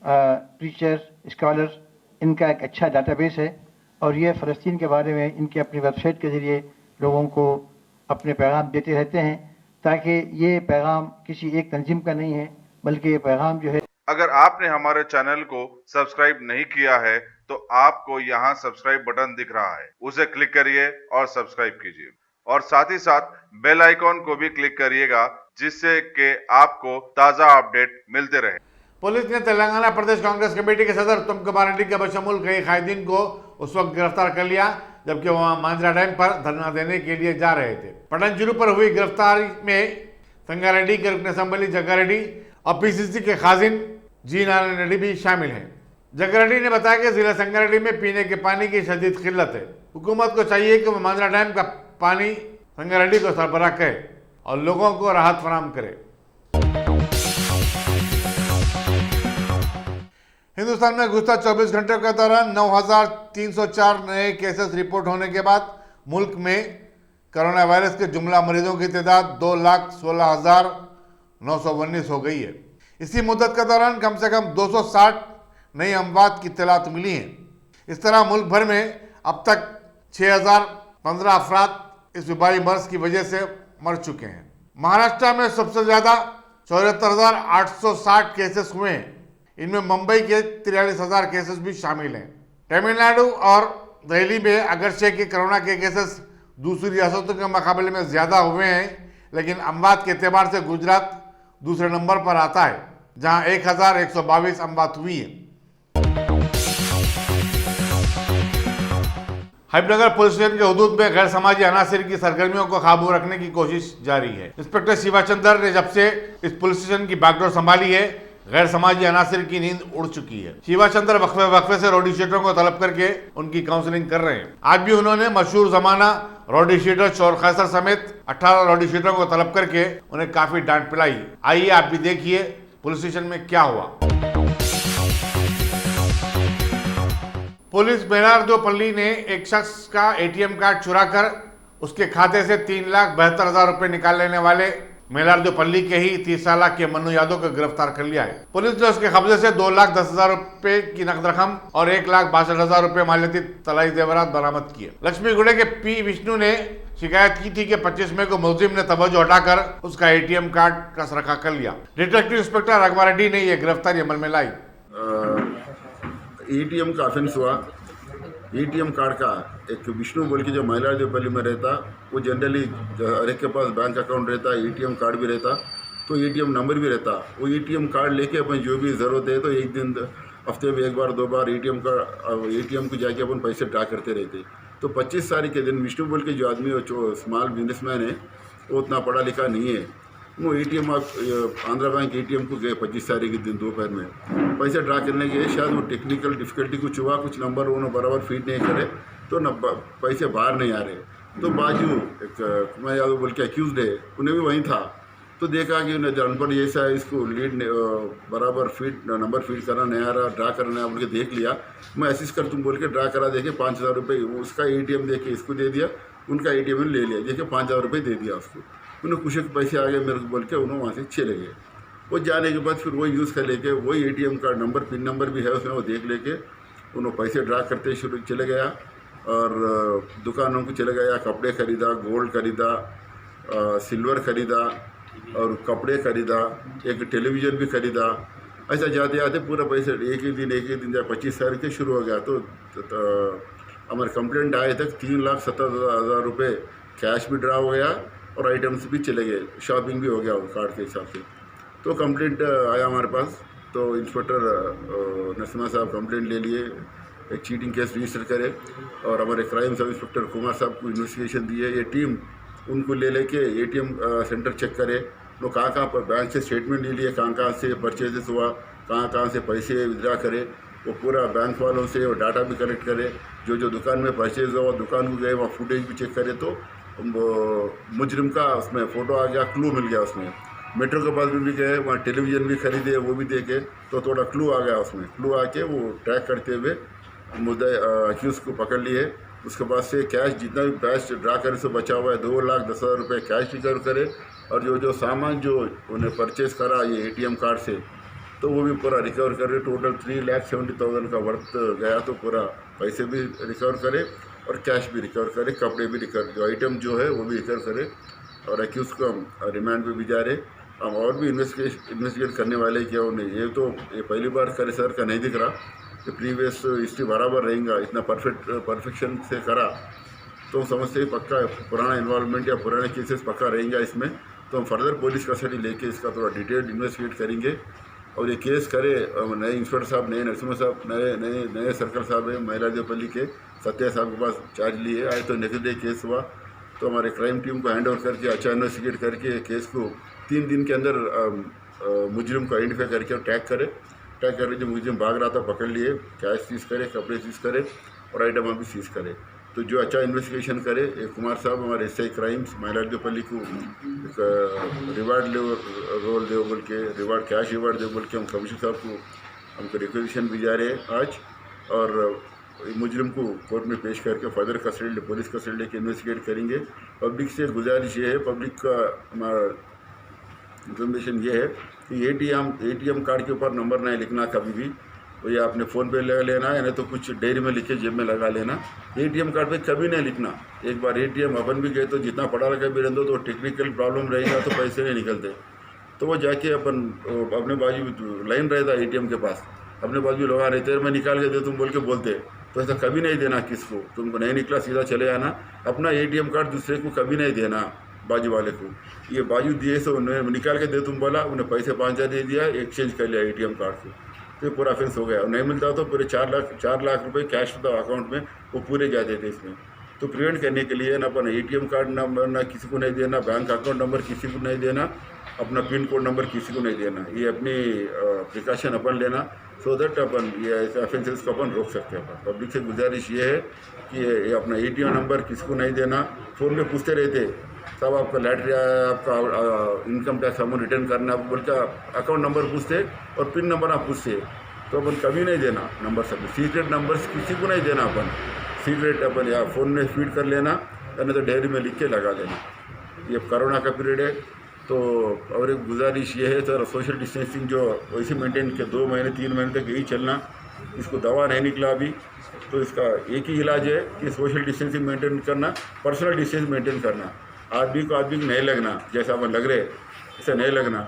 Preacher, scholar, इनका एक अच्छा डाटाबेस है और ये फ़लस्तीन के बारे में इनके अपनी वेबसाइट के ज़रिए लोगों को अपने पैगाम देते रहते हैं, ताकि ये पैगाम किसी एक तंजीम का नहीं है, बल्कि ये पैगाम जो है। अगर आपने हमारे चैनल को सब्सक्राइब नहीं किया है तो आपको यहाँ सब्सक्राइब बटन दिख रहा है, उसे क्लिक करिए और सब्सक्राइब कीजिए और साथ ही साथ बेल आइकॉन को भी क्लिक करिएगा, जिससे कि आपको ताज़ा अपडेट मिलते रहे। पुलिस ने तेलंगाना प्रदेश कांग्रेस कमेटी के सदर तुम कुमार रेड्डी के बशमूल कई कायदीन को उस वक्त गिरफ्तार कर लिया जबकि वह मांजरा डैम पर धरना देने के लिए जा रहे थे। पटनचेरू पर हुई गिरफ्तारी में संगारेड्डी के रुकन असेंबली जग्गारेड्डी और पीसीसी के खाजिन जी नारायण रेड्डी भी शामिल हैं। जग्गारेड्डी ने बताया कि जिला संगारेड्डी में पीने के पानी की शदीद किल्लत है। हुकूमत को चाहिए कि वह मांजरा डैम का पानी संगारेड्डी को सरबराह करे और लोगों को राहत फराहम करे। हिंदुस्तान में गुज़श्ता 24 घंटों के दौरान 9,304 नए केसेस रिपोर्ट होने के बाद मुल्क में कोरोना वायरस के जुमला मरीजों की तादाद 2,16,919 हो गई है। इसी मुद्दत के दौरान कम से कम 260 नई अमवात की इत्तलात मिली हैं। इस तरह मुल्क भर में अब तक 6,015 अफराद इस वबाई मर्ज की वजह से मर चुके हैं। महाराष्ट्र में सबसे ज़्यादा 74,860 केसेस हुए हैं। इनमें मुंबई के 43,000 केसेस भी शामिल हैं। तमिलनाडु और दिल्ली में अगरचे के कोरोना के केसेस दूसरी रियासतों के मुकाबले में ज़्यादा हुए हैं, लेकिन अमवात के एतबार से गुजरात दूसरे नंबर पर आता है, जहां 1,122 अमवात हुई हैं। हबीबनगर पुलिस स्टेशन के हुदूद में गैर समाजी अनासिर की सरगर्मियों को काबू रखने की कोशिश जारी है। इंस्पेक्टर शिवाचंद्र ने जब से इस पुलिस स्टेशन की बागडोर संभाली है, गैर समाजी अनासिर की नींद उड़ चुकी है। शिवाचंद्र वक्फे से रॉडी शीटरों को तलब करके उनकी काउंसलिंग कर रहे हैं। आज भी उन्होंने मशहूर जमाना रॉडी शीटर चोर खैसर समेत 18 रॉडी शीटरों को तलब करके उन्हें काफी डांट पिलाई। आइए आप भी देखिए पुलिस स्टेशन में क्या हुआ। पुलिस मेलारदोपल्ली ने एक शख्स का एटीएम कार्ड चुरा कर उसके खाते से 3,72,000 रुपए निकाल लेने वाले मेलारदोपल्ली के ही 30 साल के मन्नू यादव को गिरफ्तार कर लिया है। पुलिस ने उसके कब्जे से 2,10,000 रुपए की नकद रकम और 1,62,000 रुपए मालियती तलाई जेवरात बरामद किए। लक्ष्मीगुड़े के पी विष्णु ने शिकायत की थी कि 25 मई को मुलजिम ने तवज्जो हटाकर उसका एटीएम कार्ड कस रखा कर लिया। डिटेक्टिव इंस्पेक्टर रघुवा रेड्डी ने यह गिरफ्तारी अमल में लाई। एटीएम का ऑफेंस हुआ। एटीएम कार्ड का एक विष्णु बोल के जो मेलारदोपल्ली में रहता, वो जनरली हर एक के पास बैंक अकाउंट रहता, एटीएम कार्ड भी रहता, तो एटीएम नंबर भी रहता। वो एटीएम कार्ड लेके अपन जो भी ज़रूरत है तो एक दिन हफ्ते में 1 बार 2 बार एटीएम को जाके अपन पैसे ड्रा करते रहते। तो 25 तारीख के दिन विष्णु बोल के जो आदमी जो स्मॉल बिजनेसमैन है, वो उतना पढ़ा लिखा नहीं है, वो एटीएम आंध्रा बैंक एटीएम को गए 25 तारीख के दिन दोपहर में पैसे ड्रा करने के। शायद वो टेक्निकल डिफ़िकल्टी कुछ हुआ, कुछ नंबर उन्होंने बराबर फीड नहीं करे तो न पैसे बाहर नहीं आ रहे। तो बाजू एक कुमार यादव बोल के अक्यूज़ड है, उन्हें भी वहीं था, तो देखा कि उन्हें अनपढ़ जैसा है, इसको लीड बराबर नंबर फीड करना नहीं आ रहा, ड्रा करना है बोल के देख लिया। मैं असिस्ट कर तुम बोल के ड्रा करा देखे 5,000 रुपये उसका एटीएम दे के इसको दे दिया, उनका एटीएम ले लिया, देखे 5,000 रुपये दे दिया उसको। उन्हें कुछ पैसे आ गए मेरे को बोल के उन्होंने वहाँ से चले गए। वो जाने के बाद फिर वही यूज़ कर लेके वही एटीएम का नंबर पिन नंबर भी है उसमें, वो देख लेके उन्होंने पैसे ड्रा करते शुरू चले गया और दुकानों को चले गया, कपड़े खरीदा, गोल्ड खरीदा, सिल्वर खरीदा और कपड़े खरीदा, एक टेलीविज़न भी खरीदा। ऐसा जाते आते पूरा पैसे एक ही दिन 25 तारीख से शुरू हो गया। तो हमारे कंप्लेंट आए तक 3,70,000 रुपये कैश भी ड्रा हो गया और आइटम्स भी चले गए, शॉपिंग भी हो गया कार्ड के हिसाब से। तो कंप्लेंट आया हमारे पास, तो इंस्पेक्टर नरसिम्हा साहब कंप्लेंट ले लिए, एक चीटिंग केस रजिस्टर करे और हमारे क्राइम सब इंस्पेक्टर कुमार साहब को इन्वेस्टिगेशन दिए। ये टीम उनको ले लेके एटीएम सेंटर चेक करे, वो कहाँ पर बैंक से स्टेटमेंट ले लिए, कहाँ से परचेजेस हुआ, कहाँ से पैसे विड्रा करे, वो पूरा बैंक वालों से वो डाटा भी कलेक्ट करे। जो दुकान में परचेज हुआ दुकान को गए वहाँ फुटेज भी चेक करे, तो मुजरिम का उसमें फ़ोटो आ गया, क्लू मिल गया उसमें। मेट्रो के पास भी गए, वहाँ टेलीविज़न भी खरीदे, वो भी देखे, तो थोड़ा क्लू आ गया उसमें। क्लू आके वो ट्रैक करते हुए मुद्दे अक्यूज़ को पकड़ लिए। उसके बाद से कैश जितना भी कैश ड्रा करे से बचा हुआ है 2,10,000 रुपये कैश रिकवर करे और जो सामान जो उन्हें परचेज़ करा ये एटीएम कार्ड से, तो तो वो भी पूरा रिकवर करे। टोटल 3,70,000 का वर्थ गया, तो पूरा पैसे भी रिकवर करे और कैश भी रिकवर करे, कपड़े भी रिकवर, जो आइटम जो है वो भी रिकवर करे। और एक्यूज को हम रिमांड पे भी जा रहे, हम और भी इन्वेस्टिगेट करने वाले क्या नहीं। ये तो ये पहली बार करे सर का नहीं दिख रहा कि प्रीवियस हिस्ट्री बराबर रहेगा, इतना परफेक्शन से करा तो समझते ही पक्का पुराना इन्वॉल्वमेंट या पुराने केसेस पक्का रहेंगे इसमें। तो हम फर्दर पुलिस कस्टडी लेके इसका थोड़ा डिटेल्ड इन्वेस्टिगेट करेंगे और ये केस करे। नए इंस्पेक्टर साहब, नए नरसिम्हा साहब, नए सर्कल साहब है महिलादेवपल्ली के, सत्या साहब के पास चार्ज लिए आए, तो नेक्स्ट डे केस हुआ। तो हमारे क्राइम टीम को हैंड ओवर करके अच्छा इन्वेस्टिगेट करके केस को 3 दिन के अंदर मुजरिम को आइडेंटिफाई करके टैग करे, जो मुजरिम भाग रहा था पकड़ लिए, कैश सीज करे, कपड़े सीज करे और आइटम भी सीज करे। तो जो अच्छा इन्वेस्टिगेशन करे, कुमार साहब हमारे एसआई क्राइम्स महिलादेवपल्ली को रिवार्ड रोल दे बोल के, रिवार्ड कैश रिवार्ड दे बोल के हम कमिश्नर साहब को हमको रिक्वेजिशन भी जा रहे हैं आज। और मुजरिम को कोर्ट में पेश करके फर्दर कस्टडी पुलिस कस्टडी लेके इन्वेस्टिगेट करेंगे। पब्लिक से गुजारिश ये है, पब्लिक का हमारा इन्फॉर्मेशन ये है कि एटीएम कार्ड के ऊपर नंबर नहीं लिखना कभी भी, तो ये आपने फ़ोन पे लगा लेना है, नहीं तो कुछ डायरी में लिख के जेब में लगा लेना। एटीएम कार्ड पे कभी नहीं लिखना। एक बार एटीएम अपन भी गए तो जितना पढ़ा रखा भी रहते तो टेक्निकल प्रॉब्लम रहेगा तो पैसे नहीं निकलते, तो वो जाके अपन अपने बाजू लाइन रहता एटीएम के पास, अपने बाजू लोग रहते मैं निकाल के दे तुम बोल के बोलते, तो ऐसा कभी नहीं देना किसको। तुमको नहीं निकला सीधा चले आना। अपना एटीएम कार्ड दूसरे को कभी नहीं देना, बाजू वाले को। ये बाजू दिए से उन्हें निकाल के दे तुम बोला, उन्हें पैसे 5,000 दे दिया, एक्सचेंज कर लिया एटीएम कार्ड से, तो पूरा ऑफेंस हो गया। नहीं मिलता तो पूरे 4 लाख रुपए कैश होता अकाउंट में, वो पूरे जाते थे इसमें। तो प्रिवेंट करने के लिए ना अपन एटीएम कार्ड नंबर ना किसी को नहीं देना, बैंक अकाउंट नंबर किसी को नहीं देना, अपना पिन कोड नंबर किसी को नहीं देना। ये अपनी प्रिकॉशन अपन लेना, सो दैट अपन ये ऐसे ऑफेंसेस को अपन रोक सकते हैं। पब्लिक से गुजारिश ये है कि ये अपना एटीएम नंबर किसी को नहीं देना। फ़ोन में पूछते रहते तब आपका लैटरी आया, आपका इनकम टैक्स अमाउंट रिटर्न करना, आप बोल के अकाउंट नंबर पूछते और पिन नंबर आप पूछते, तो अपन कभी नहीं देना नंबर सब। सीक्रेट नंबर्स किसी को नहीं देना अपन, सीक्रेट अपन या फ़ोन में फीड कर लेना या नहीं तो डायरी में लिख के लगा देना। ये कोरोना का पीरियड है, तो और एक गुजारिश ये है सर, सोशल डिस्टेंसिंग जो वैसे मेंटेन के 2 महीने 3 महीने तक यही चलना। इसको दवा नहीं निकला अभी, तो इसका एक ही इलाज है कि सोशल डिस्टेंसिंग मेंटेन करना, पर्सनल डिस्टेंस मेंटेन करना। आदमी को नहीं लगना, जैसा अपन लग रहे ऐसा नहीं लगना।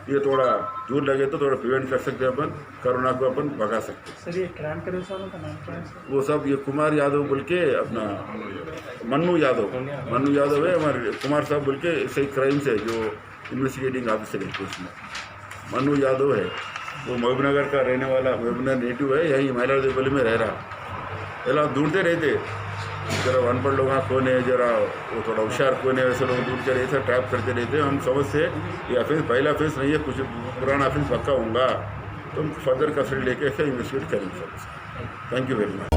ये थोड़ा दूर लगे तो थोड़ा प्रिवेंट कर सकते हैं अपन, कोरोना को अपन भगा सकते हैं। सर ये क्राइम करे वालों का नाम क्या है? वो सब ये कुमार यादव बोल के, अपना मन्नू यादव है हमारे, कुमार साहब बोल के सही क्राइम से जो इन्वेस्टिगेटिंग ऑफिसर है उसमें मन्नू यादव है। वो महबूबनगर का रहने वाला, महबूबनगर नेटिव है, यही महिलादेवपल्ली में रह रहा। पहला ढूंढते रहते जरा अनपढ़ लोग कौन है, जरा वो थोड़ा होशियार कौन है, वैसे लोग ढूंढ कर ऐसा टैप करते रहते हैं। हम समझते ये ऑफेंस पहला ऑफेंस नहीं है, कुछ पुराना ऑफेंस पक्का होगा, तो हम फर्दर कस्टडी लेके ऐसे इन्वेस्टिगेट करेंगे sir. Thank you very much.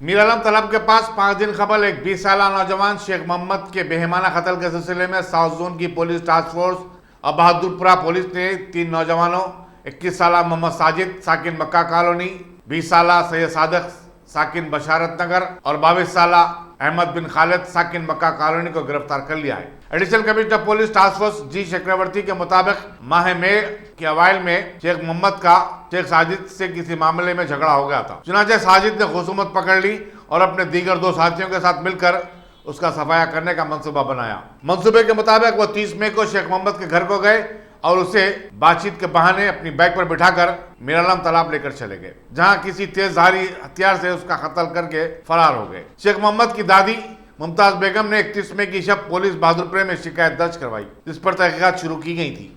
Miralam तालाब के पास 5 दिन कबल एक 20 साल नौजवान शेख मोहम्मद के बेहमाना कत्ल के सिलसिले में साउथ जोन की पुलिस टास्क फोर्स और बहादुरपुरा पुलिस ने 3 नौजवानों 21 साल मोहम्मद साजिद साकिन मक्का कॉलोनी, 20 साल सैयद सादिक साकिन बशारत नगर और 22 साल अहमद बिन खालिद साकिन मक्का कॉलोनी को गिरफ्तार कर लिया है। Additional commissioner police task force G Chakravarti के मुताबिक माह मई के अवाइल में शेख मोहम्मद का शेख साजिद से किसी मामले में झगड़ा हो गया था। चुनांचे साजिद ने खुसूमत पकड़ ली और अपने दीगर 2 साथियों के साथ मिलकर उसका सफाया करने का मंसूबा बनाया। मंसूबे के मुताबिक वो 30 मई को शेख मोहम्मद के घर को गए और उसे बातचीत के बहाने अपनी बैग पर बिठाकर मीरालम तालाब लेकर चले गए, जहां किसी तेजधारी हथियार से उसका कत्ल करके फरार हो गए। शेख मोहम्मद की दादी मुमताज बेगम ने 31 मई की शब पुलिस बहादुरपुर में शिकायत दर्ज करवाई, जिस पर तहकीकात शुरू की गई थी।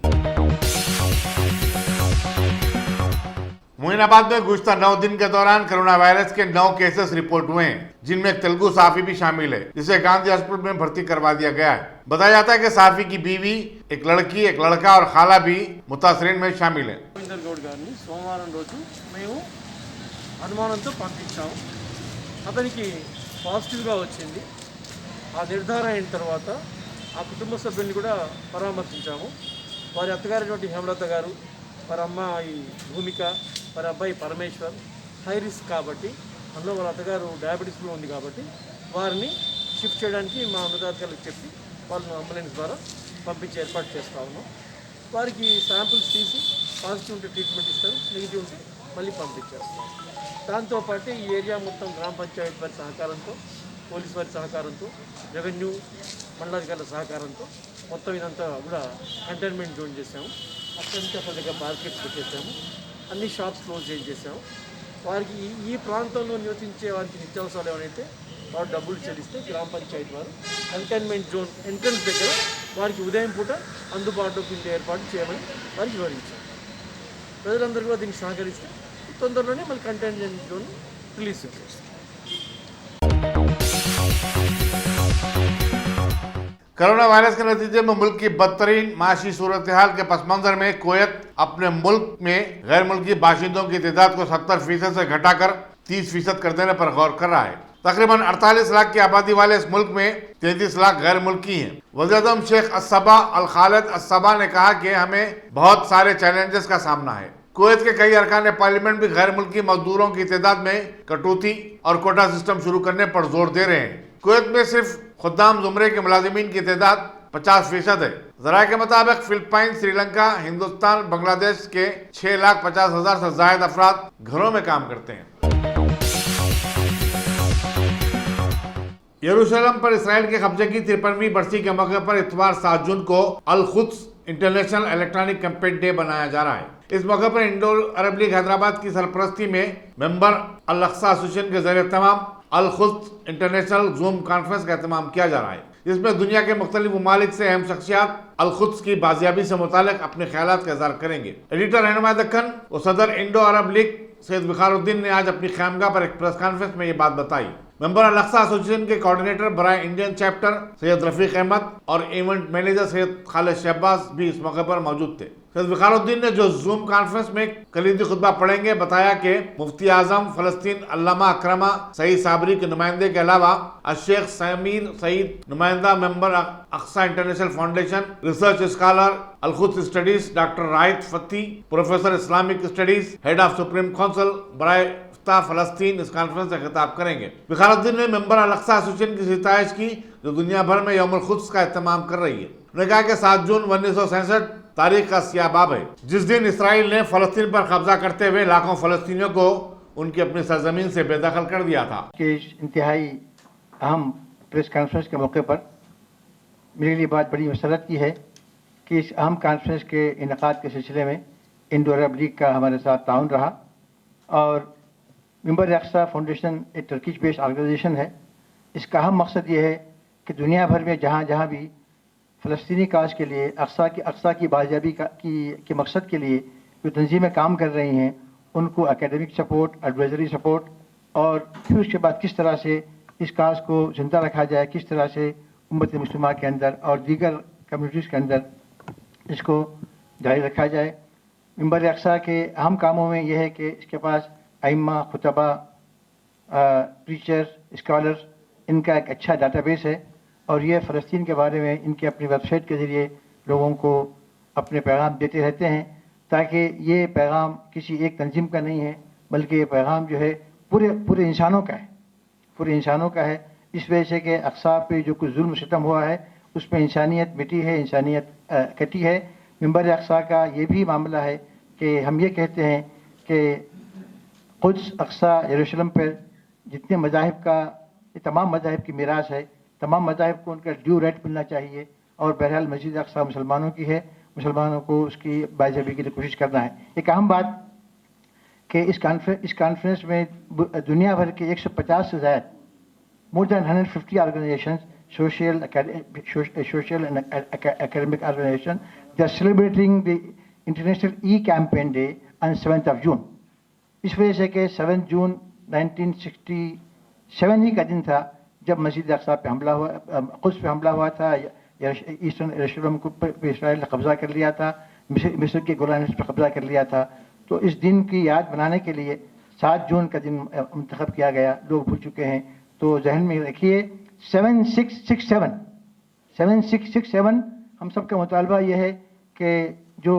मोइनाबाद में गुज़श्ता 9 दिन के दौरान कोरोना वायरस के 9 केसेस रिपोर्ट हुए हैं, जिनमें एक तेलुगु साफी भी शामिल है, जिसे गांधी हॉस्पिटल में भर्ती करवा दिया गया है। बताया जाता है कि साफी की बीवी, एक लड़की, एक लड़का और खाला भी मुतासरीन में शामिल है। గౌడ్ గారిని సోమవారం రోజు మేము అనుమానంతో పంపించాము. అతనికి పాజిటివ్గా వచ్చింది. ఆ నిర్ధారణ అయిన తర్వాత ఆ కుటుంబ సభ్యుల్ని కూడా పరామర్శించాము. వారి అత్తగారైనటువంటి హేమలత గారు, వారి అమ్మాయి భూమిక, వారి అబ్బాయి పరమేశ్వర్ హై రిస్క్ కాబట్టి, అందులో వాళ్ళ అత్తగారు డయాబెటీస్లో ఉంది కాబట్టి వారిని షిఫ్ట్ చేయడానికి మా ఉన్నతాధికారులకు చెప్పి వాళ్ళను అంబులెన్స్ ద్వారా పంపించి ఏర్పాటు చేస్తా ఉన్నాం. వారికి శాంపుల్స్ తీసి పాజిటివ్ ఉంటే ట్రీట్మెంట్ ఇస్తారు, నెగిటివ్ ఉంటే మళ్ళీ పంపించేస్తారు. దాంతోపాటు ఈ ఏరియా మొత్తం గ్రామ పంచాయతీ వారి సహకారంతో, పోలీస్ వారి సహకారంతో, రెవెన్యూ మండలాధికారుల సహకారంతో మొత్తం ఇదంతా కూడా కంటైన్మెంట్ జోన్ చేసాము. అక్కడి నుంచి అక్కడ దగ్గర మార్కెట్స్ పెట్టేసాము, అన్ని షాప్స్ క్లోజ్ చేసాము. వారికి ఈ ప్రాంతంలో నివసించే వారికి నిత్యావసరాలు ఏమైతే వారు డబ్బులు చెల్లిస్తే గ్రామ పంచాయతీ వారు కంటైన్మెంట్ జోన్ ఎంట్రన్స్ దగ్గర వారికి ఉదయం పూట అందుబాటులో కింద ఏర్పాటు చేయమని వారికి వివరించారు. ప్రజలందరూ కూడా దీనికి సహకరిస్తే తొందరలోనే మళ్ళీ కంటైన్మెంట్ జోన్ రిలీజ్ చేస్తారు. कोरोना वायरस के नतीजे में मुल्क की बदतरीन माशी सूरत हाल के पस मंजर में कुवैत अपने मुल्क में गैर मुल्की बाशिंदों की तादाद को 70% से घटाकर 30% कर देने पर गौर कर रहा है। तकरीबन 48 लाख की आबादी वाले इस मुल्क में 33 लाख गैर मुल्की हैं। वज़ीर-ए-आज़म शेख अस्सबा अल खालिद अस्सबा ने कहा कि हमें बहुत सारे चैलेंजेस का सामना है। कुवैत के कई अरकान पार्लियामेंट भी गैर मुल्की मजदूरों की तादाद में कटौती और कोटा सिस्टम शुरू करने पर जोर दे रहे हैं। कुवैत में सिर्फ खुद्दाम जुमरे के मुलाजिमीन की तादाद 50% है। ज़राए के मुताबिक फिलिपाइन, श्रीलंका, हिंदुस्तान, बांग्लादेश के 6,50,000 से ज़ायद अफराद घरों में काम करते हैं। यरूशलेम पर इसराइल के कब्जे की 53वीं बरसी के मौके पर इतवार 7 जून को Al Quds international electronic campaign day बनाया जा रहा है। इस मौके पर इंडो अरब लीग हैदराबाद की सरपरस्ती में मेंबर अल अक्सा एसोसिएशन के जरिए तमाम अल कुद्स इंटरनेशनल जूम कॉन्फ्रेंस का एहतमाम किया जा रहा है, जिसमें दुनिया के मुख्तलिफ ममालिक से अहम शख्सियात अल कुद्स की बाजियाबी से मुतालिक अपने ख्यालात का इज़हार करेंगे। एडिटर रहनुमा दक्कन और सदर इंडो अरब लीग सैयद विखारुद्दीन ने आज अपनी ख़यामगाह पर एक प्रेस कॉन्फ्रेंस में ये बात बताई। मेंबर अल अक्सा एसोसिएशन के कोऑर्डिनेटर बराए इंडियन चैप्टर सैयद रफीक अहमद और इवेंट मैनेजर सैयद खालिद शहबाज भी इस मौके पर मौजूद थे। सैयद विखारुद्दीन ने जो जूम कॉन्फ्रेंस में कलीदी खुतबा पढ़ेंगे बताया कि मुफ्ती आजम फ़लस्तीन अल्लामा अकरमा सईद साबरी के नुमाइंदे के अलावा शेख समीर सईद नुमाइंदा member Aqsa international foundation, research scholar Al Quds studies doctor Rahid Fati, professor Islamic studies, head of supreme council बराए फ़लस्तीन इस कॉन्फ्रेंस से खिताब करेंगे। विखारुद्दीन ने मेंबर अल अक्सा एसोसिएशन की सिताइश की जो दुनिया भर में यौम अल कुद्स का एहतमाम कर रही है। उन्होंने कहा कि 7 जून 1967 तारीख का सियाबाब है, जिस दिन इसराइल ने फ़लस्तीन पर कब्जा करते हुए लाखों फ़लस्तीनियों को उनकी अपनी सरजमीन से बेदखल कर दिया था। कि इस इंतहाई अहम प्रेस कॉन्फ्रेंस के मौके पर मेरे लिए बात बड़ी मसरत की है कि इस अहम कॉन्फ्रेंस के इनेकाद के सिलसिले में इंडो अरब लीग का हमारे साथ ताउन रहा और मेंबर अक्सा फाउंडेशन एक टर्किश बेस्ड ऑर्गेनाइजेशन है। इसका अहम मकसद ये है कि दुनिया भर में जहाँ जहाँ भी फ़लस्तीनी काज के लिए अक्सा की बाजियाबी के मकसद के लिए जो तंजीमें काम कर रही हैं उनको एकेडमिक सपोर्ट, एडवाइजरी सपोर्ट और फिर उसके बाद किस तरह से इस काज को ज़िंदा रखा जाए, किस तरह से उम्मत मुस्लिमा के अंदर और दीगर कम्युनिटीज़ के अंदर इसको जारी रखा जाए। मेंबर अक्सा के अहम कामों में यह है कि इसके पास आइम्मा, खुतबा, प्रीचर, स्कॉलर्स, इनका एक अच्छा डाटाबेस है और ये फ़लस्तीन के बारे में इनके अपनी वेबसाइट के ज़रिए लोगों को अपने पैगाम देते रहते हैं, ताकि ये पैगाम किसी एक तंजीम का नहीं है बल्कि ये पैगाम जो है पूरे इंसानों का है, पूरे इंसानों का है। इस वजह से कि अक्सा पे जो कुछ जुल्म सितम हुआ है उसमें इंसानियत मिटी है, इंसानियत कटी है। मेंबर अक्सा का ये भी मामला है कि हम ये कहते हैं कि कुद्स, अक्सा, यरूशलेम पर जितने मज़ाहिब का ये तमाम मज़ाहिब की मीरास है, तमाम मज़ाहिब को उनका ड्यू राइट मिलना चाहिए और बहरहाल मस्जिद अक्सा मुसलमानों की है, मुसलमानों को उसकी बाइजाबी के लिए कोशिश करना है। एक अहम बात कि इस कॉन्फ्रेंस में दुनिया भर के 150 से ज़्यादा more than 150 organisation, social and academic organisation, they are celebrating the international e campaign day on 7th of June। इस वजह से कि 7 जून 1967 ही का दिन था जब मस्जिद अक्सा पे हमला हुआ, कुद्स पे हमला हुआ था, ईस्टर्न यरूशलेम को पे इसराइल ने कब्जा कर लिया था, मिस्र के गोलान हिल्स पे कब्जा कर लिया था। तो इस दिन की याद बनाने के लिए 7 जून का दिन मुंतखब किया गया, लोग भूल चुके हैं। तो जहन में रखिए 7667 हम सब का मुतालबा यह है कि जो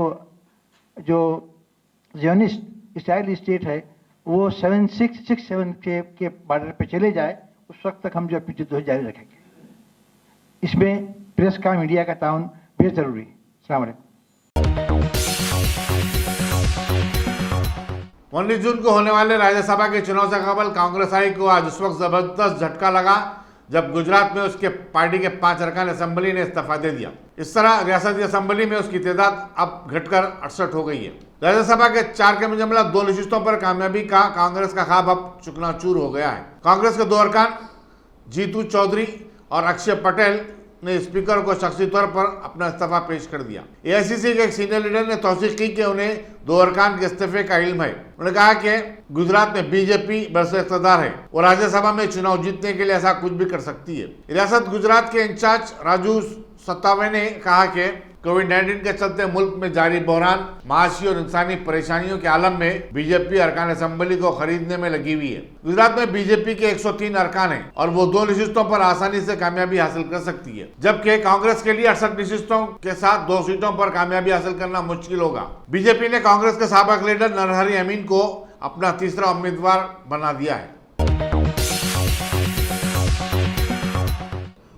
ज़ियोनिस्ट इसराइली स्टेट है वो 7667 के बॉर्डर पे चले जाए, उस वक्त तक हम जो अपनी जद्दोजहद जारी रखेंगे। इसमें प्रेस का, मीडिया का ताउन बेहद ज़रूरी है। अस्सलाम वालेकुम। 19 जून को होने वाले राज्यसभा के चुनाव से कबल कांग्रेसाई को आज उस वक्त जबरदस्त झटका लगा जब गुजरात में उसके पार्टी के 5 अरकान असेंबली ने इस्तीफा दे दिया। इस तरह रियासती असेंबली में उसकी तादाद अब घटकर 68 हो गई है। राज्यसभा के 4 के मुकाबले 2 नशिस्तों पर कामयाबी का कांग्रेस का ख्वाब अब चुकनाचूर हो गया है। कांग्रेस के 2 अरकान जीतू चौधरी और अक्षय पटेल ने स्पीकर को शख्सी तौर पर अपना इस्तीफा पेश कर दिया। एआईसीसी के एक सीनियर लीडर ने तौसीक की कि उन्हें 2 अरकान के इस्तीफे का इल्म है। उन्होंने कहा कि गुजरात में बीजेपी बरसों इक़्तिदार है और राज्यसभा में चुनाव जीतने के लिए ऐसा कुछ भी कर सकती है। रियासत गुजरात के इंचार्ज राजू सत्तावे ने कहा कि कोविड-19 के चलते मुल्क में जारी बहरान, माशी और इंसानी परेशानियों के आलम में बीजेपी अरकान असेंबली को खरीदने में लगी हुई है। गुजरात में बीजेपी के 103 अरकान हैं और वो 2 नशिस्तों पर आसानी से कामयाबी हासिल कर सकती है, जबकि कांग्रेस के लिए 68 नशिस्तों के साथ 2 सीटों पर कामयाबी हासिल करना मुश्किल होगा। बीजेपी ने कांग्रेस के साबिक लीडर नरहरि अमीन को अपना तीसरा उम्मीदवार बना दिया है।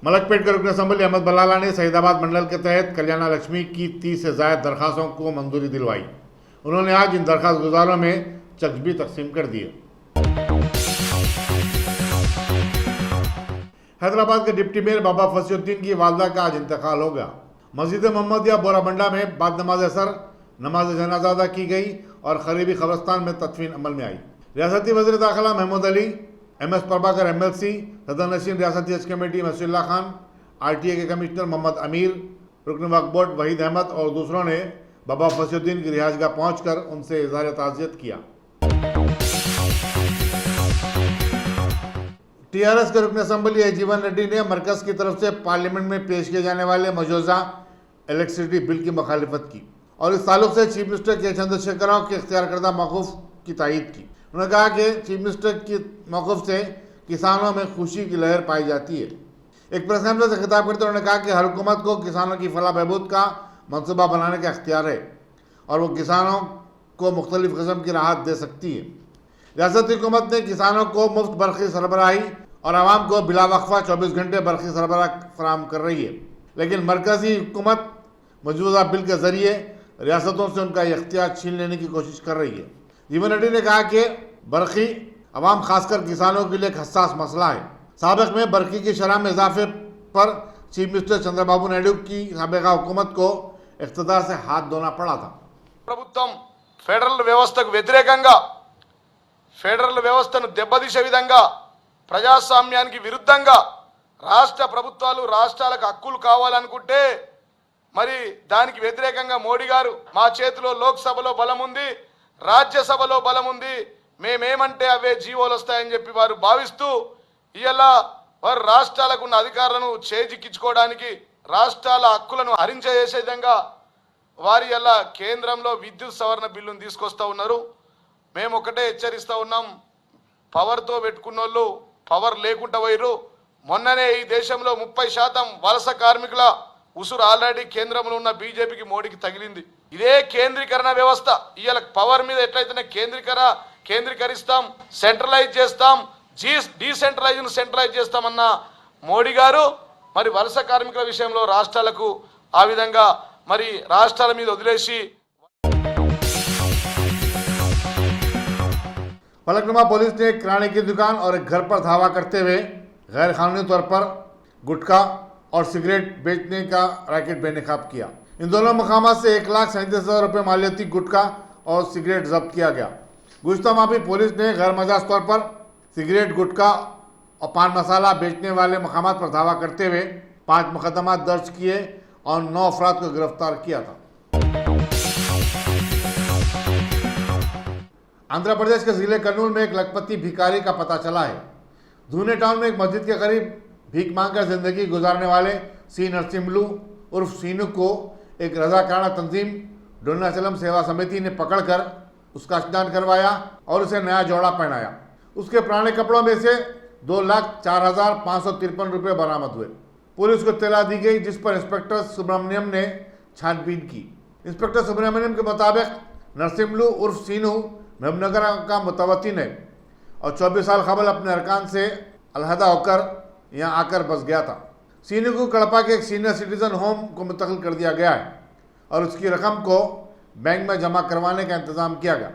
मलकपेट के रुकन असेंबली अहमद बलाला ने सईदाबाद मंडल के तहत कल्याणा लक्ष्मी की 30 से ज्यादा दरखास्तों को मंजूरी दिलवाई। उन्होंने आज इन दरखास्त गुजारों में चेक भी तकसीम कर दिए। हैदराबाद के डिप्टी मेयर बाबा फसीउद्दीन की वालदा का आज इंतकाल हो गया। मस्जिद मोहम्मदिया बोराबंडा में बाद नमाज असर नमाज जनाजा अदा की गई और करीबी कब्रस्तान में तदफीन अमल में आई। रियासती वज़ीर दाखिला महमूद अली, MS प्रभाकर MLC, सदर नशीन रियासती हज कमेटी मसीउल्लाह खान, RTA के कमिश्नर मोहम्मद अमीर, रुकन वक्फ बोर्ड वहीद अहमद और दूसरों ने बाबा फसीउद्दीन की रिहाइशगाह पहुंचकर उनसे इज़हार ताज़ियत किया। TRS के रुकन असेंबली जीवन रेड्डी ने मरकज़ की तरफ से पार्लियामेंट में पेश किए जाने वाले मौजूदा इलेक्ट्रिसिटी बिल की मुखालिफत की और इस ताल्लुक से चीफ मिनिस्टर के चंद्रशेखर राव के इख्तियार करदा मौक़ूफ़ की तायीद की। उन्होंने कहा कि चीफ मिनिस्टर की मौक़िफ़ से किसानों में खुशी की लहर पाई जाती है। एक प्रेस कॉन्फ्रेंस से खिताब करते उन्होंने कहा कि हर हुकूमत को किसानों की फलाह बहबूद का मनसूबा बनाने का इख्तियार है और वो किसानों को मुख्तलिफ किस्म की राहत दे सकती है। रियासती हुकूमत ने किसानों को मुफ्त बरक़ी सरबराही और आवाम को बिलावक्फा 24 घंटे बरक़ी सरबराह फराहम कर रही है, लेकिन मरकज़ी हुकूमत मौजूदा बिल के ज़रिए रियासतों से उनका इख्तियार छीन लेने की कोशिश कर रही है। जीवन रेड्डी ने कहा कि बरक़ी अवाम खासकर किसानों के लिए एक हसास मसला है। साबिक़ में बरक़ी की शरह में इजाफे पर चीफ मिनिस्टर चंद्रबाबू नायडू की साबिक़ा हुकूमत को इक़्तिदार से हाथ धोना पड़ा था। ప్రభుత్వం ఫెడరల్ వ్యవస్థకు వ్యతిరేకంగా ఫెడరల్ వ్యవస్థను దెబ్బతీసే విధంగా ప్రజాస్వామ్యానికి విరుద్ధంగా రాష్ట్ర ప్రభుత్వాలు రాష్ట్రాలకు హక్కులు కావాలనుకుంటే మరి దానికి వ్యతిరేకంగా మోడీ గారు మా చేతిలో లోక్సభలో బలం ఉంది, రాజ్యసభలో బలం ఉంది, మేమేమంటే అవే జీవోలు వస్తాయని చెప్పి వారు భావిస్తూ ఇలా వారు రాష్ట్రాలకు ఉన్న అధికారులను చేజిక్కించుకోవడానికి రాష్ట్రాల హక్కులను హరించేసే విధంగా వారి ఎలా కేంద్రంలో విద్యుత్ సవరణ బిల్లును తీసుకొస్తా ఉన్నారు. మేము ఒకటే హెచ్చరిస్తూ ఉన్నాం, పవర్తో పెట్టుకున్న వాళ్ళు పవర్ లేకుండా పోయిరు. మొన్ననే ఈ దేశంలో 30% వలస కార్మికుల ఉసురు ఆల్రెడీ కేంద్రంలో ఉన్న బీజేపీకి మోడీకి తగిలింది. ఇదే కేంద్రీకరణ వ్యవస్థ ఇవాళ పవర్ మీద ఎట్లయితేనే కేంద్రీకరిస్తాం, సెంట్రలైజ్ చేస్తాం, డీసెంట్రలైజ్ను సెంట్రలైజ్ చేస్తామన్న మోడీ గారు మరి వలస కార్మికుల విషయంలో రాష్ట్రాలకు ఆ విధంగా మరి రాష్ట్రాల మీద వదిలేసి फलकनुमा पुलिस ने एक किराने की दुकान और एक घर पर धावा करते हुए गैर कानूनी तौर पर गुटखा और सिगरेट बेचने का रैकेट बेनकाब किया। इन दोनों मकामात से 1,37,000 रुपये मालियती गुटखा और सिगरेट जब्त किया गया। गुज़िश्ता माह भी पुलिस ने गैर मजाज तौर पर सिगरेट, गुटखा और पान मसाला बेचने वाले मकामात पर धावा करते हुए 5 मुकदमा दर्ज किए और 9 अफराद को गिरफ्तार किया था। आंध्र प्रदेश के जिले कर्नूल में एक लखपति भिखारी का पता चला है। धूने टाउन में एक मस्जिद के करीब भीख मांगकर जिंदगी गुजारने वाले सी नरसिम्लू उर्फ सीनू को एक रजाकाराना तंजीम डोनाचलम सेवा समिति ने पकड़कर उसका स्नान करवाया और उसे नया जोड़ा पहनाया। उसके पुराने कपड़ों में से 2,04,553 रुपये बरामद हुए। पुलिस को इत्तला दी गई, जिस पर इंस्पेक्टर सुब्रमण्यम ने छानबीन की। इंस्पेक्टर सुब्रमण्यम के मुताबिक नरसिम्लू उर्फ सीनू महबूबनगर का मुतवत्तिन है और 24 साल कबल अपने अरकान से अलहदा होकर यहाँ आकर बस गया था। सीनू को कड़पा के एक सीनियर सिटीजन होम को मुंतकिल कर दिया गया है और उसकी रकम को बैंक में जमा करवाने का इंतज़ाम किया गया।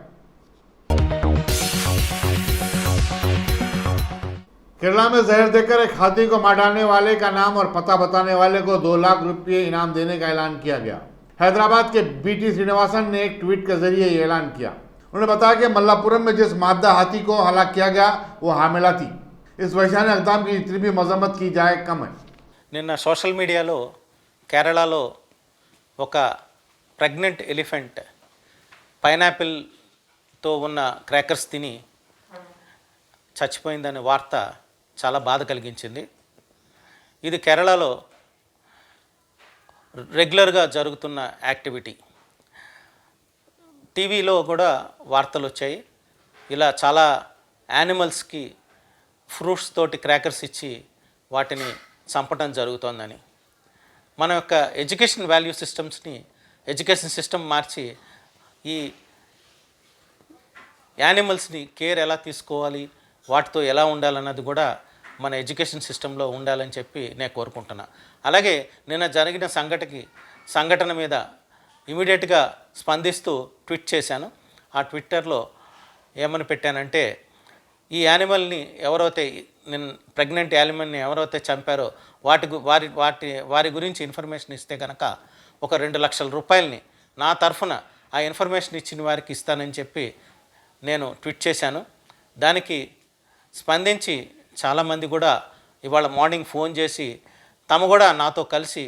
केरला में जहर देकर एक हाथी को मार डालने वाले का नाम और पता बताने वाले को 2 लाख रुपये इनाम देने का ऐलान किया गया। हैदराबाद के बीटी श्रीनिवासन ने एक ट्वीट के जरिए ये ऐलान किया। उन्होंने बताया कि मल्लापुरम में जिस मादा हाथी को हलाक किया गया वो हामिला थी। इस वैशान्य इक़दाम की जितनी भी मजम्मत की जाए कम है। నిన్న సోషల్ మీడియాలో కేరళలో ఒక ప్రెగ్నెంట్ ఎలిఫెంట్ పైనాపిల్తో ఉన్న క్రాకర్స్ తిని చచ్చిపోయిందనే వార్త చాలా బాధ కలిగించింది. ఇది కేరళలో రెగ్యులర్గా జరుగుతున్న యాక్టివిటీ. టీవీలో కూడా వార్తలు వచ్చాయి, ఇలా చాలా యానిమల్స్కి ఫ్రూట్స్ తోటి క్రాకర్స్ ఇచ్చి వాటిని చంపడం జరుగుతోందని. మన యొక్క ఎడ్యుకేషన్ వాల్యూ సిస్టమ్స్ని ఎడ్యుకేషన్ సిస్టమ్ మార్చి ఈ యానిమల్స్ని కేర్ ఎలా తీసుకోవాలి, వాటితో ఎలా ఉండాలన్నది కూడా మన ఎడ్యుకేషన్ సిస్టంలో ఉండాలని చెప్పి నేను కోరుకుంటున్నా. అలాగే నిన్న జరిగిన సంఘటన మీద ఇమీడియట్గా స్పందిస్తూ ట్వీట్ చేశాను. ఆ ట్విట్టర్లో ఏమని పెట్టానంటే, ఈ యానిమల్ని ఎవరైతే నేను ప్రెగ్నెంట్ యానిమల్ని ఎవరైతే చంపారో వారి గురించి ఇన్ఫర్మేషన్ ఇస్తే కనుక ఒక 2 లక్షల రూపాయలని నా తరఫున ఆ ఇన్ఫర్మేషన్ ఇచ్చిన వారికి ఇస్తానని చెప్పి నేను ట్వీట్ చేశాను. దానికి స్పందించి చాలామంది కూడా ఇవాళ మార్నింగ్ ఫోన్ చేసి తాము కూడా నాతో కలిసి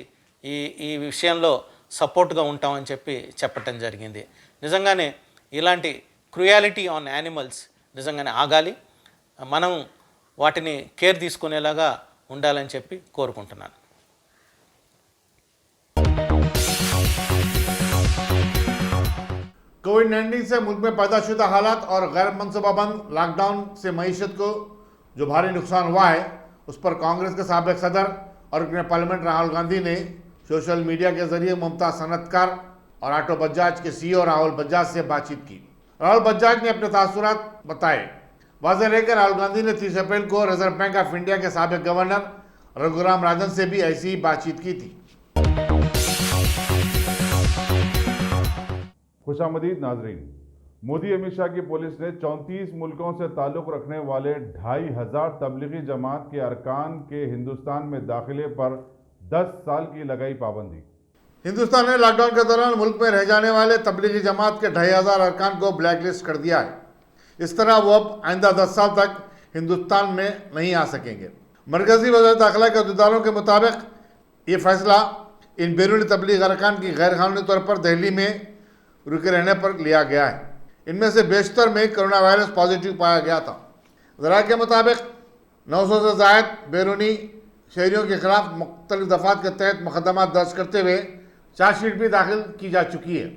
ఈ విషయంలో సపోర్ట్గా ఉంటామని చెప్పి చెప్పటం జరిగింది. నిజంగానే ఇలాంటి క్రుయాలిటీ ఆన్ యానిమల్స్ నిజంగానే ఆగాలి. మనం వాటిని కేర్ తీసుకునేలాగా ఉండాలని చెప్పి కోరుకుంటున్నాను. कोविड-19 से मुल्क में पैदा शुदा हालात और गैर मनसूबाबंद लॉकडाउन से मईशत को जो भारी नुकसान हुआ है उस पर कांग्रेस के साबिक सदर और पार्लियामेंट राहुल गांधी ने सोशल मीडिया के जरिए मुमताज़ सनतकार और ऑटो बजाज के सीईओ राहुल बजाज से बातचीत की। राहुल बजाज ने अपने तासुरात बताए। वाज़ेह रहे कि राहुल गांधी ने 30 अप्रैल को रिजर्व बैंक ऑफ इंडिया के साबिक गवर्नर रघुराम राजन से भी ऐसी ही बातचीत की थी। खुशामदीद नाजरीन, मोदी अमित शाह की पुलिस ने 34 मुल्कों से ताल्लुक़ रखने वाले 2500 तबलीगी जमात के अरकान के हिंदुस्तान में दाखिले पर 10 साल की लगाई पाबंदी। हिंदुस्तान ने लॉकडाउन के दौरान मुल्क में रह जाने वाले तबलीगी जमात के 2500 अरकान को ब्लैकलिस्ट कर दिया है। इस तरह वो अब आइंदा 10 साल तक हिंदुस्तान में नहीं आ सकेंगे। मरकजी वज़ारत दाखिला के अहदेदारों के मुताबिक ये फैसला इन बैरूनी तबलीग अरकान की गैर कानूनी तौर पर दिल्ली में रुके रहने पर लिया गया है। इनमें से बेशतर में कोरोना वायरस पॉजिटिव पाया गया था। ज़रा के मुताबिक 900 से ज़ायद बैरूनी शहरियों के खिलाफ मुख्तलिफ दफ़ात के तहत मुकदमा दर्ज करते हुए चार्जशीट भी दाखिल की जा चुकी है।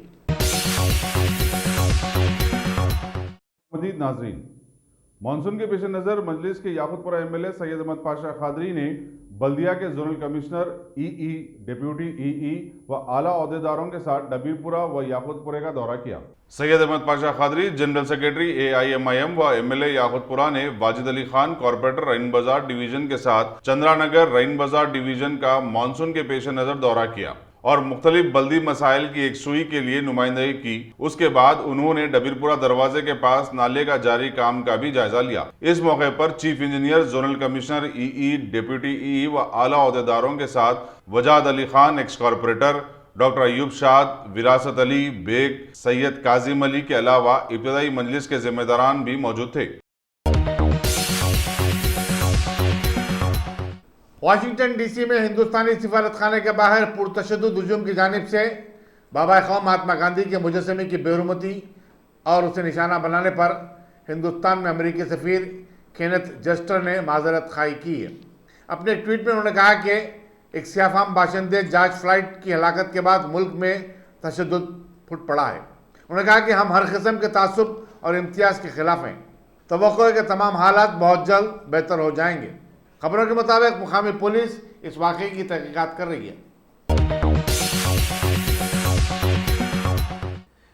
मज़ीद नाजरीन, मानसून के पेश नज़र मजलिस के याकूतपुरा एमएलए सैयद अहमद पाशा खादरी ने बल्दिया के zonal commissioner EE, deputy EE व आला अहदेदारों के साथ डबीपुरा व याकूतपुरे का दौरा किया। Syed Ahmed Pasha Quadri, general secretary AIMIM व एमएलए याकूतपुरा ने वाजिद अली खान कॉरपोरेटर रईन बाजार डिवीजन के साथ चंद्रानगर रईन बाजार डिवीजन का मानसून के पेश नज़र दौरा किया और मुख्तलिफ बल्दी मसाइल की एक सुई के लिए नुमाइंदगी की। उसके बाद उन्होंने डबीरपुरा दरवाजे के पास नाले का जारी काम का भी जायजा लिया। इस मौके पर chief engineer, zonal commissioner EE, deputy EE व आला अहदेदारों के साथ Wajad Ali Khan ex corporator, doctor Ayub Shad, Virasat Ali Baig, Syed Kazim Ali के अलावा इब्तदाई मजलिस के जिम्मेदारान भी मौजूद थे। वाशिंगटन डीसी में हिंदुस्तानी सिफारत खाने के बाहर पुरतशद्दुद हुजूम की जानिब से बाबा कौम महात्मा गांधी के मुजस्समे की बेरुमती और उसे निशाना बनाने पर हिंदुस्तान में अमेरिकी सफ़ीर केनेथ जस्टर ने माजरत खाई की है। अपने एक ट्वीट में उन्होंने कहा कि एक सियाफाम बाशिंदे जॉर्ज फ्लॉयड की हलाकत के बाद मुल्क में तशद्दुद फुट पड़ा है। उन्होंने कहा कि हम हर किस्म के तासुब और इम्तियाज़ के खिलाफ हैं। तवक्को है कि तमाम हालात बहुत जल्द बेहतर हो जाएंगे। खबरों के मुताबिक मुकामी पुलिस इस वाक़े की तहकीकात कर रही है।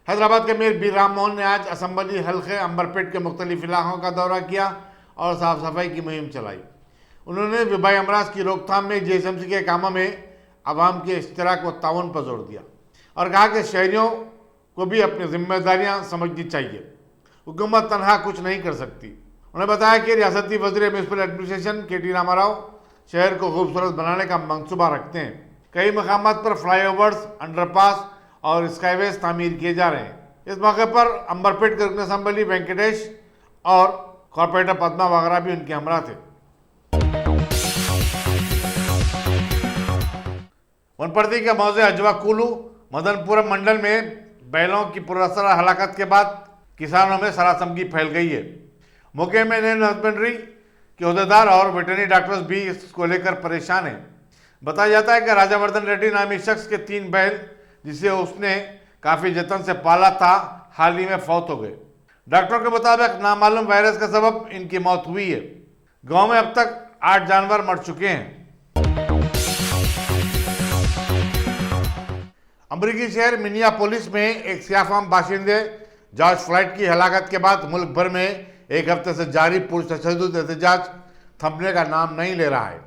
हैदराबाद के मेयर बी राम मोहन ने आज असम्बली हल्के अंबरपेट के मुख्तलिफ इलाकों का दौरा किया और साफ सफाई की मुहिम चलाई। उन्होंने वबाई अमराज की रोकथाम में GSMC के कामों में आवाम के इश्तराक व ताउन पर जोर दिया और कहा कि शहरियों को भी अपनी जिम्मेदारियां समझनी चाहिए। हुकूमत तनहा कुछ नहीं कर सकती। उन्होंने बताया कि रियासती वज़ीर म्यूनिसिपल एडमिनिस्ट्रेशन के.टी. रामाराव शहर को खूबसूरत बनाने का मंसूबा रखते हैं। कई मकामात पर फ्लाईओवर्स, अंडरपास और स्काईवेज तामीर किए जा रहे हैं। इस मौके पर अंबरपेट के रुकन असम्बली वेंकटेश और कॉर्पोरेटर पद्मा वगैरह भी उनके हमरा थे। वनपर्ती के मौजे अजवा कुलू मदनपुरम मंडल में बैलों की पुरअसर हलाकत के बाद किसानों में सरासमगी फैल गई है। मौके में एनिमल हस्बेंड्री के अहदेदार और वेटरनरी डॉक्टर्स भी इसको लेकर परेशान हैं। बताया जाता है कि राजावर्धन रेड्डी नामी शख्स के 3 बैल जिसे उसने काफ़ी जतन से पाला था, हाल ही में फौत हो गए। डॉक्टरों के मुताबिक नामालूम वायरस का सबब इनकी मौत हुई है। गांव में अब तक 8 जानवर मर चुके हैं। अमरीकी शहर मिनियापोलिस में एक सियाफाम बाशिंदे जॉर्ज फ्लॉयड की हलाकत के बाद मुल्क भर में एक हफ्ते से जारी पुरतशद्दुद एहतजाज थमने का नाम नहीं ले रहा है।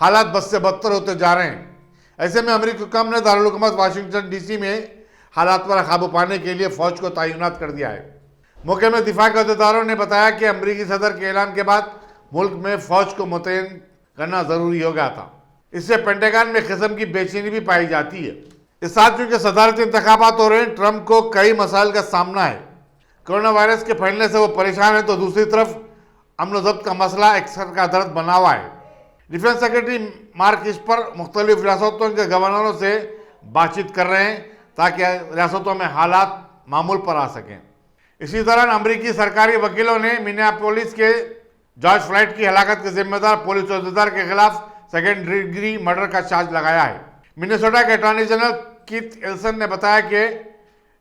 हालात बद से बदतर होते जा रहे हैं। ऐसे में अमरीकी हुक्म ने दारुल हुकूमत वाशिंगटन डीसी में हालात पर काबू पाने के लिए फौज को तैनात कर दिया है। मौके में दिफा के अहदेदारों ने बताया कि अमरीकी सदर के ऐलान के बाद मुल्क में फौज को मुतयन करना जरूरी हो गया था। इससे पेंटागन में किस्म की बेचैनी भी पाई जाती है। इस साथ चूंकि सदारती इंतखाबात हो रहे हैं, ट्रंप को कई मसाइल का सामना है। कोरोना वायरस के फैलने से वो परेशान है, तो दूसरी तरफ अमन ज़ब्त का मसला एक सर का दर्द बना हुआ है। डिफेंस सेक्रेटरी मार्क इस्पर मुख्तलिफ रियासतों के गवर्नरों से बातचीत कर रहे हैं ताकि रियासतों में हालात मामूल पर आ सकें। इसी दौरान अमरीकी सरकारी वकीलों ने मिनियापोलिस के जॉर्ज फ्लॉयड की हलाकत के जिम्मेदार पुलिस अहदेदार के खिलाफ सेकेंड डिग्री मर्डर का चार्ज लगाया है। मिनेसोटा के अटॉर्नी जनरल कीथ एल्सन ने बताया कि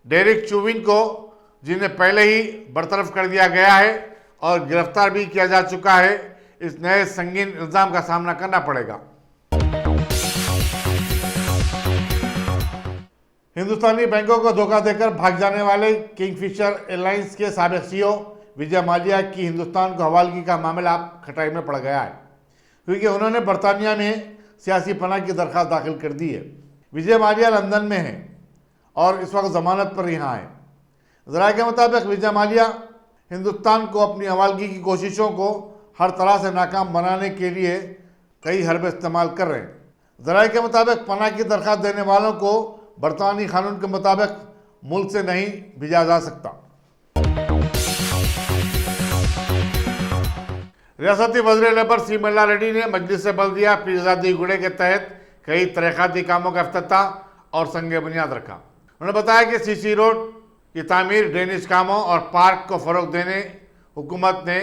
डेरिक चुविन को, जिन्हें पहले ही बरतरफ कर दिया गया है और गिरफ्तार भी किया जा चुका है, इस नए संगीन इल्जाम का सामना करना पड़ेगा। हिंदुस्तानी बैंकों को धोखा देकर भाग जाने वाले किंगफिशर एयरलाइंस के साबिक सीईओ विजय माल्या की हिंदुस्तान को हवालगी का मामला खटाई में पड़ गया है, क्योंकि उन्होंने बरतानिया में सियासी पनाह की दरख्वास्त दाखिल कर दी है। विजय माल्या लंदन में है और इस वक्त जमानत पर यहाँ है। ज़राए के मुताबिक विजय माल्या हिंदुस्तान को अपनी हवालगी की कोशिशों को हर तरह से नाकाम बनाने के लिए कई हरबे इस्तेमाल कर रहे हैं। ज़राए के मुताबिक पनाह की दरख्वास्त देने वालों को बरतानी कानून के मुताबिक मुल्क से नहीं भेजा जा सकता। रियासती वज़ीर लेबर सी मल्ला रेड्डी ने मजलिस बल्दिया पीरजादी गुड़े के तहत कई तरक्याती कामों का इफ्तिताह और संग बुनियाद रखा। उन्होंने बताया कि सीसी रोड की तामीर, ड्रेनेज कामों और पार्क को फ़रोग देने हुकूमत ने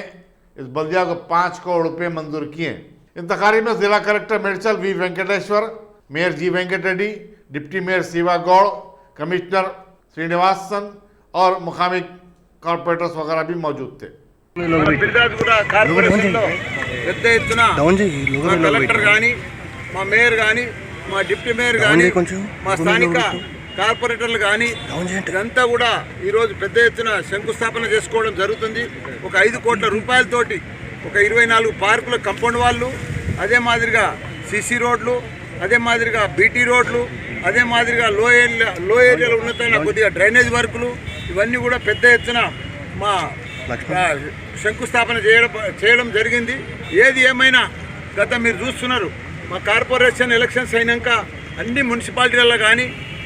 इस बल्दिया को 5 करोड़ रुपये मंजूर किए। इन तकारीब में जिला collector Medchal V Venkateshwar, mayor G Venkat Reddy, deputy mayor Shiva Goud, commissioner Srinivasan और मुकामी कॉर्पोरेटर्स वगैरह भी मौजूद थे। పెద్ద ఎత్తున మా కలెక్టర్ కానీ, మా మేయర్ కానీ, మా డిప్యూటీ మేయర్ కానీ, మా స్థానిక కార్పొరేటర్లు కానీ ఇదంతా కూడా ఈరోజు పెద్ద ఎత్తున శంకుస్థాపన చేసుకోవడం జరుగుతుంది. ఒక 5 కోట్ల రూపాయలతోటి ఒక 24 పార్కుల కంపౌండ్ వాళ్ళు, అదే మాదిరిగా సిసి రోడ్లు, అదే మాదిరిగా బీటీ రోడ్లు, అదే మాదిరిగా లో ఏరియాలో ఉన్నతమైన కొద్దిగా డ్రైనేజ్ వర్కులు, ఇవన్నీ కూడా పెద్ద ఎత్తున మా శంకుస్థాపన చేయడం జరిగింది. ఏది ఏమైనా గత మీరు చూస్తున్నారు, మా కార్పొరేషన్ ఎలక్షన్స్ అయినాక అన్ని మున్సిపాలిటీలలో కానీ,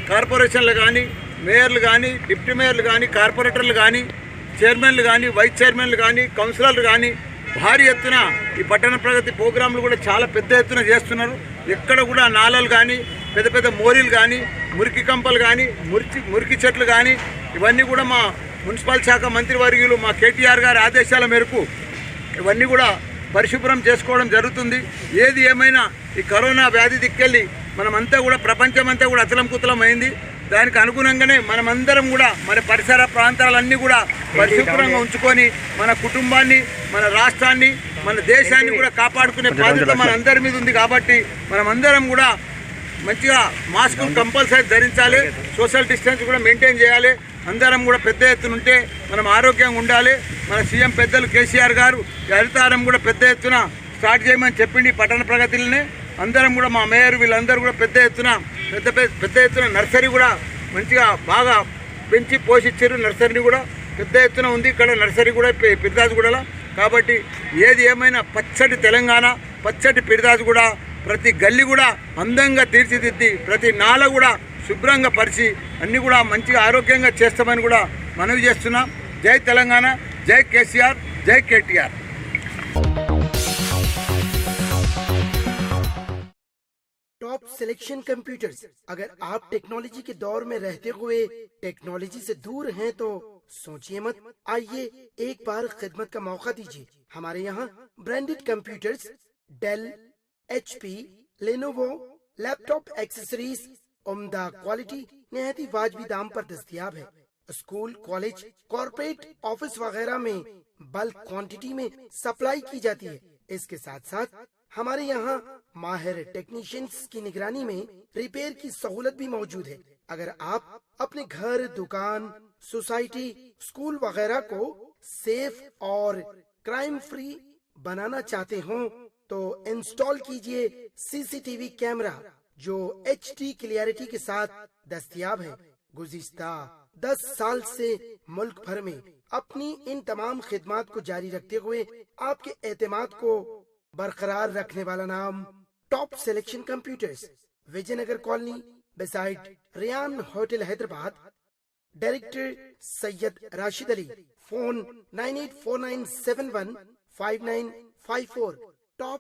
కార్పొరేషన్లు కానీ, మేయర్లు కానీ, డిప్యూటీ మేయర్లు కానీ, కార్పొరేటర్లు కానీ, చైర్మన్లు కానీ, వైస్ చైర్మన్లు కానీ, కౌన్సిలర్లు కానీ భారీ ఎత్తున ఈ పట్టణ ప్రగతి ప్రోగ్రాంలు కూడా చాలా పెద్ద ఎత్తున చేస్తున్నారు. ఎక్కడ కూడా నాళాలు కానీ, పెద్ద పెద్ద మోరీలు కానీ, మురికి కంపలు కానీ, మురికి చెట్లు కానీ ఇవన్నీ కూడా మా మున్సిపల్ శాఖ మంత్రివర్యులు మా కేటీఆర్ గారి ఆదేశాల మేరకు ఇవన్నీ కూడా పరిశుభ్రం చేసుకోవడం జరుగుతుంది. ఏది ఏమైనా ఈ కరోనా వ్యాధి దిక్కెళ్ళి మనమంతా కూడా ప్రపంచమంతా కూడా అతలం కుతలం అయింది. దానికి అనుగుణంగానే మనమందరం కూడా మన పరిసర ప్రాంతాలన్నీ కూడా పరిశుభ్రంగా ఉంచుకొని మన కుటుంబాన్ని, మన రాష్ట్రాన్ని, మన దేశాన్ని కూడా కాపాడుకునే బాధ్యత మన అందరి మీద ఉంది. కాబట్టి మనమందరం కూడా మంచిగా మాస్కులు కంపల్సరీ ధరించాలి, సోషల్ డిస్టెన్స్ కూడా మెయింటైన్ చేయాలి. అందరం కూడా పెద్ద ఎత్తున ఉంటే మనం ఆరోగ్యంగా ఉండాలి. మన సీఎం పెద్దలు కేసీఆర్ గారు హరితారం కూడా పెద్ద ఎత్తున స్టార్ట్ చేయమని చెప్పింది. పట్టణ ప్రగతిలోనే అందరం కూడా మా మేయర్ వీళ్ళందరూ కూడా పెద్ద ఎత్తున నర్సరీ కూడా మంచిగా బాగా పెంచి పోషించారు. నర్సరీ కూడా పెద్ద ఎత్తున ఉంది ఇక్కడ, నర్సరీ కూడా పిరిదాజుగూడలో. కాబట్టి ఏది ఏమైనా పచ్చటి తెలంగాణ, పచ్చటి పిరిదాజుగూడ, ప్రతి గల్లీ కూడా అందంగా తీర్చిదిద్ది, ప్రతి నాల కూడా శుభ్రంగా పరిచి అన్నీ కూడా మంచిగా ఆరోగ్యంగా చేస్తామని కూడా మనవి చేస్తున్నాం. జై తెలంగాణ, జై కేసీఆర్, జై కేటీఆర్. Top selection computers. अगर आप टेक्नोलॉजी के दौर में रहते हुए टेक्नोलॉजी से दूर हैं तो सोचिए मत, आइए एक बार खिदमत का मौका दीजिए। हमारे यहाँ branded computers Dell, HP, Lenovo, laptop accessories उम्दा क्वालिटी निहायत ही वाजबी दाम पर दस्तयाब है। स्कूल, कॉलेज, कॉर्पोरेट, ऑफिस वगैरह में बल्क क्वांटिटी में सप्लाई की जाती है। इसके साथ साथ हमारे यहाँ माहिर टेक्नीशियंस की निगरानी में रिपेयर की सहूलत भी मौजूद है। अगर आप अपने घर, दुकान, सोसाइटी, स्कूल वगैरह को सेफ और क्राइम फ्री बनाना चाहते हो तो इंस्टॉल कीजिए CCTV कैमरा जो HD क्लियरिटी के साथ दस्तयाब है। गुज़िश्ता 10 साल से मुल्क भर में अपनी इन तमाम खिदमात को जारी रखते हुए आपके एतमाद को बरकरार रखने वाला नाम top selection computers, Vijayanagar colony beside Riyan hotel Hyderabad. Director Syed Rashid Ali. Phone 9849715954। Top